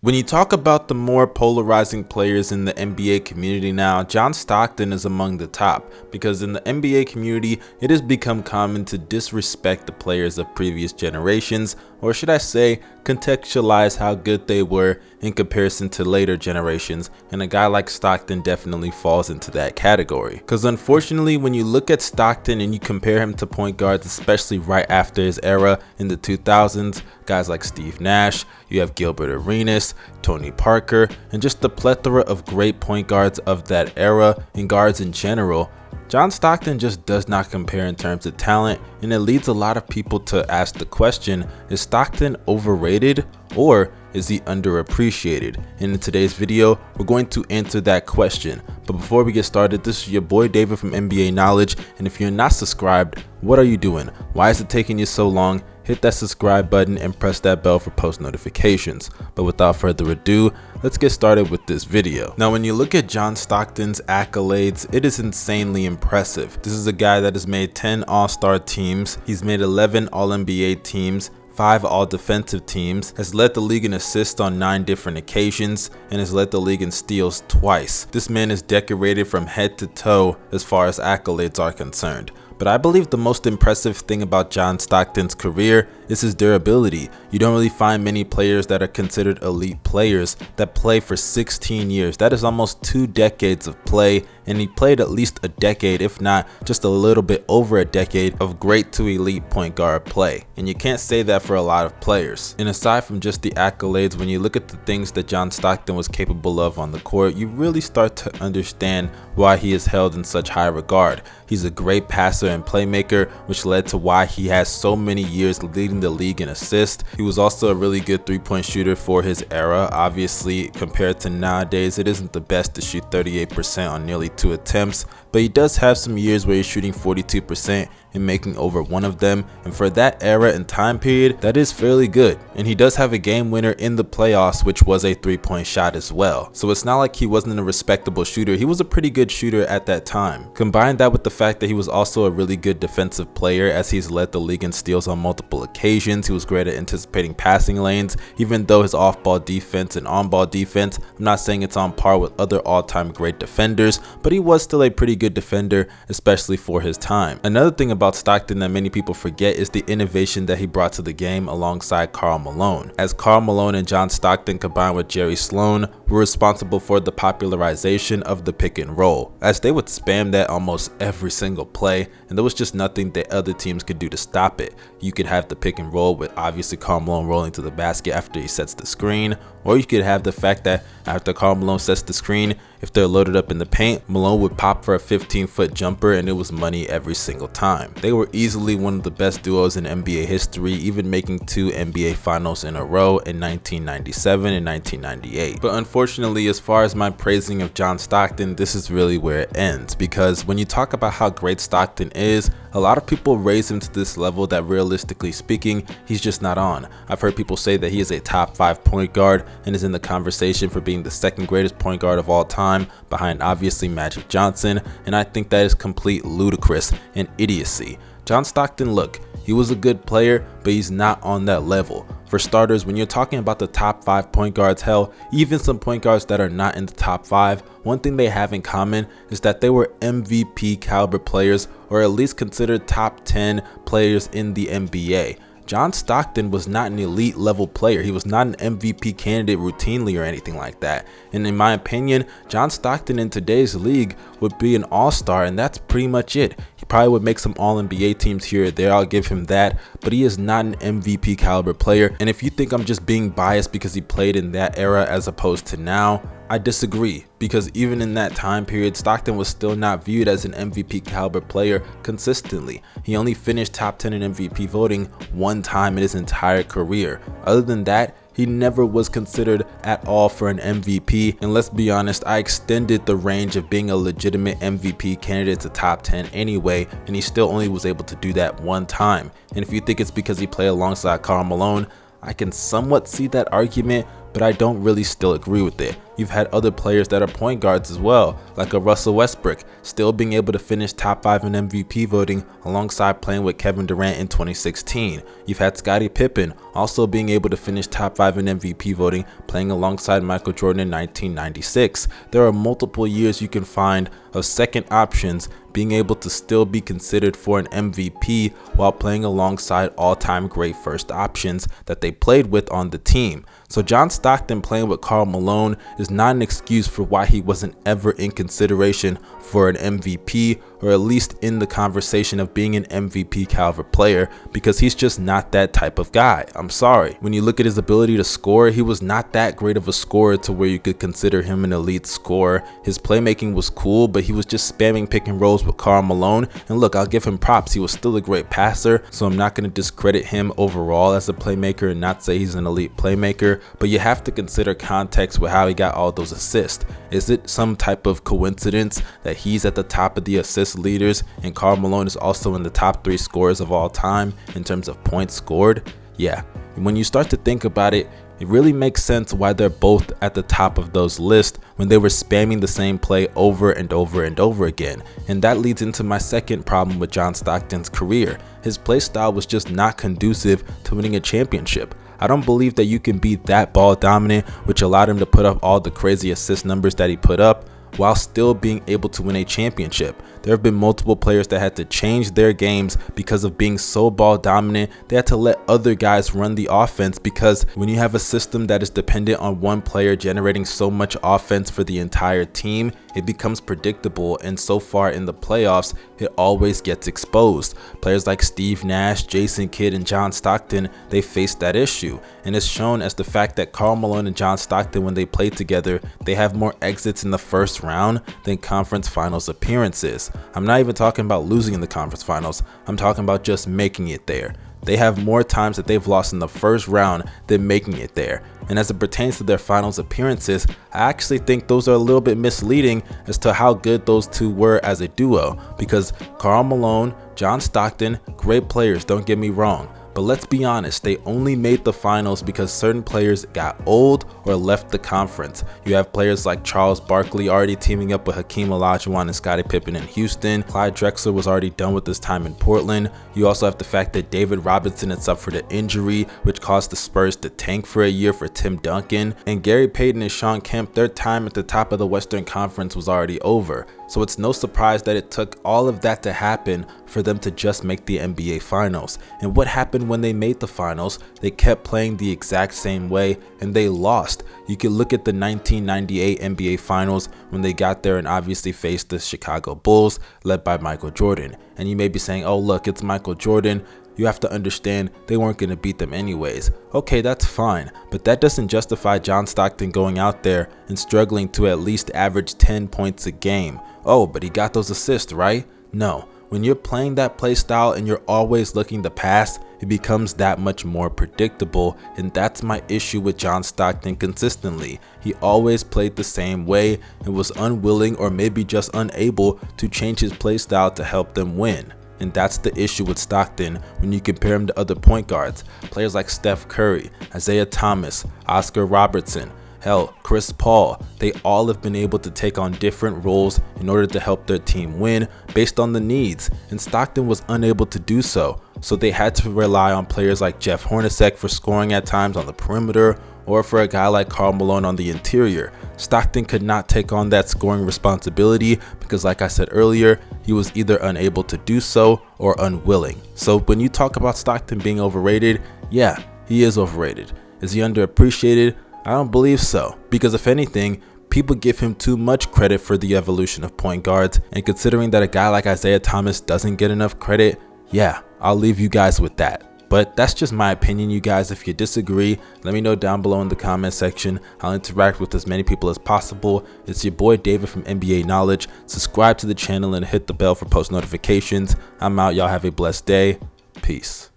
When you talk about the more polarizing players in the NBA community now, John Stockton is among the top, because in the NBA community, it has become common to disrespect the players of previous generations, or should I say, contextualize how good they were in comparison to later generations, and a guy like Stockton definitely falls into that category. Because unfortunately, when you look at Stockton and you compare him to point guards, especially right after his era in the 2000s, guys like Steve Nash, you have Gilbert Arenas, Tony Parker, and just the plethora of great point guards of that era and guards in general, John Stockton just does not compare in terms of talent, and it leads a lot of people to ask the question, is Stockton overrated or is he underappreciated? And in today's video, we're going to answer that question. But before we get started, this is your boy David from NBA Knowledge, and if you're not subscribed, what are you doing? Why is it taking you so long? Hit that subscribe button and press that bell for post notifications. But without further ado, let's get started with this video. Now, when you look at John Stockton's accolades, it is insanely impressive. This is a guy that has made 10 All-Star teams, he's made 11 All-NBA teams, 5 all-defensive teams, has led the league in assists on 9 different occasions, and has led the league in steals twice. This man is decorated from head to toe as far as accolades are concerned. But I believe the most impressive thing about John Stockton's career is his durability. You don't really find many players that are considered elite players that play for 16 years. That is almost 2 decades of play, and he played at least a decade, if not just a little bit over a decade of great to elite point guard play. And you can't say that for a lot of players. And aside from just the accolades, when you look at the things that John Stockton was capable of on the court, you really start to understand why he is held in such high regard. He's a great passer and playmaker, which led to why he has so many years leading the league in assists. He was also a really good three-point shooter for his era. Obviously, compared to nowadays, it isn't the best to shoot 38% on nearly 2 attempts, but he does have some years where he's shooting 42% and making over 1 of them, and for that era and time period, that is fairly good. And he does have a game winner in the playoffs, which was a 3-point shot as well. So it's not like he wasn't a respectable shooter. He was a pretty good shooter at that time. Combine that with the fact that he was also a really good defensive player, as he's led the league in steals on multiple occasions. He was great at anticipating passing lanes, even though his off-ball defense and on-ball defense, I'm not saying it's on par with other all-time great defenders, but he was still a pretty good defender, especially for his time. Another thing about Stockton that many people forget is the innovation that he brought to the game alongside Karl Malone, as Karl Malone and John Stockton combined with Jerry Sloan were responsible for the popularization of the pick and roll, as they would spam that almost every single play, and there was just nothing that other teams could do to stop it. You could have the pick and roll with obviously Karl Malone rolling to the basket after he sets the screen, or you could have the fact that after Karl Malone sets the screen, if they're loaded up in the paint, Malone would pop for a 15-foot jumper, and it was money every single time. They were easily one of the best duos in NBA history, even making 2 NBA finals in a row in 1997 and 1998. But unfortunately, as far as my praising of John Stockton, this is really where it ends, because when you talk about how great Stockton is, a lot of people raise him to this level that realistically speaking, he's just not on. I've heard people say that he is a top 5 point guard and is in the conversation for being the 2nd greatest point guard of all time, behind obviously Magic Johnson, and I think that is complete ludicrous and idiocy. John Stockton, look, he was a good player, but he's not on that level. For starters, when you're talking about the top 5 point guards, hell, even some point guards that are not in the top 5, one thing they have in common is that they were MVP caliber players, or at least considered top 10 players in the NBA. John Stockton was not an elite level player. He was not an MVP candidate routinely or anything like that. And in my opinion, John Stockton in today's league would be an all-star, and that's pretty much it. He probably would make some all-NBA teams here or there, I'll give him that, but he is not an MVP caliber player. And if you think I'm just being biased because he played in that era as opposed to now, I disagree, because even in that time period, Stockton was still not viewed as an MVP caliber player consistently. He only finished top 10 in MVP voting 1 time in his entire career. Other than that, he never was considered at all for an MVP, and let's be honest, I extended the range of being a legitimate MVP candidate to top 10 anyway, and he still only was able to do that 1 time. And if you think it's because he played alongside Karl Malone, I can somewhat see that argument, but I don't really still agree with it. You've had other players that are point guards as well, like a Russell Westbrook, still being able to finish top 5 in MVP voting alongside playing with Kevin Durant in 2016. You've had Scottie Pippen also being able to finish top 5 in MVP voting, playing alongside Michael Jordan in 1996. There are multiple years you can find of second options being able to still be considered for an MVP while playing alongside all-time great first options that they played with on the team. So John Stockton playing with Karl Malone is not an excuse for why he wasn't ever in consideration for an MVP, or at least in the conversation of being an MVP caliber player, because he's just not that type of guy. I'm sorry. When you look at his ability to score, he was not that great of a scorer to where you could consider him an elite scorer. His playmaking was cool, but he was just spamming pick and rolls with Karl Malone. And look, I'll give him props. He was still a great passer, so I'm not going to discredit him overall as a playmaker and not say he's an elite playmaker, but you have to consider context with how he got all those assists. Is it some type of coincidence that he's at the top of the assist leaders and Karl Malone is also in the top 3 scorers of all time in terms of points scored? Yeah, when you start to think about it, it really makes sense why they're both at the top of those lists when they were spamming the same play over and over and over again. And that leads into my second problem with John Stockton's career. His play style was just not conducive to winning a championship. I don't believe that you can be that ball dominant, which allowed him to put up all the crazy assist numbers that he put up, while still being able to win a championship. There have been multiple players that had to change their games because of being so ball dominant. They had to let other guys run the offense, because when you have a system that is dependent on one player generating so much offense for the entire team, it becomes predictable, and so far in the playoffs, it always gets exposed. Players like Steve Nash, Jason Kidd, and John Stockton, they faced that issue, and it's shown as the fact that Karl Malone and John Stockton, when they play together, they have more exits in the first round than conference finals appearances. I'm not even talking about losing in the conference finals, I'm talking about just making it there. They have more times that they've lost in the first round than making it there. And as it pertains to their finals appearances, I actually think those are a little bit misleading as to how good those two were as a duo, because Karl Malone, John Stockton, great players, don't get me wrong. But let's be honest, they only made the finals because certain players got old or left the conference. You have players like Charles Barkley already teaming up with Hakeem Olajuwon and Scottie Pippen in Houston. Clyde Drexler was already done with his time in Portland. You also have the fact that David Robinson had suffered an injury, which caused the Spurs to tank for a year for Tim Duncan. And Gary Payton and Shawn Kemp, their time at the top of the Western Conference was already over. So it's no surprise that it took all of that to happen for them to just make the NBA Finals. And what happened when they made the finals? They kept playing the exact same way and they lost. You can look at the 1998 NBA Finals when they got there and obviously faced the Chicago Bulls led by Michael Jordan. And you may be saying, oh look, it's Michael Jordan. You have to understand they weren't going to beat them anyways. Okay, that's fine, but that doesn't justify John Stockton going out there and struggling to at least average 10 points a game. Oh, but he got those assists, right? No. When you're playing that play style and you're always looking to pass, it becomes that much more predictable, and that's my issue with John Stockton consistently. He always played the same way and was unwilling or maybe just unable to change his play style to help them win. And that's the issue with Stockton when you compare him to other point guards. Players like Steph Curry, Isaiah Thomas, Oscar Robertson, hell, Chris Paul, they all have been able to take on different roles in order to help their team win based on the needs, and Stockton was unable to do so. So they had to rely on players like Jeff Hornacek for scoring at times on the perimeter, or for a guy like Karl Malone on the interior. Stockton could not take on that scoring responsibility because, like I said earlier, he was either unable to do so or unwilling. So when you talk about Stockton being overrated, yeah, he is overrated. Is he underappreciated? I don't believe so, because if anything, people give him too much credit for the evolution of point guards, and considering that a guy like Isaiah Thomas doesn't get enough credit, yeah, I'll leave you guys with that. But that's just my opinion, you guys. If you disagree, let me know down below in the comment section. I'll interact with as many people as possible. It's your boy David from NBA Knowledge. Subscribe to the channel and hit the bell for post notifications. I'm out. Y'all have a blessed day. Peace.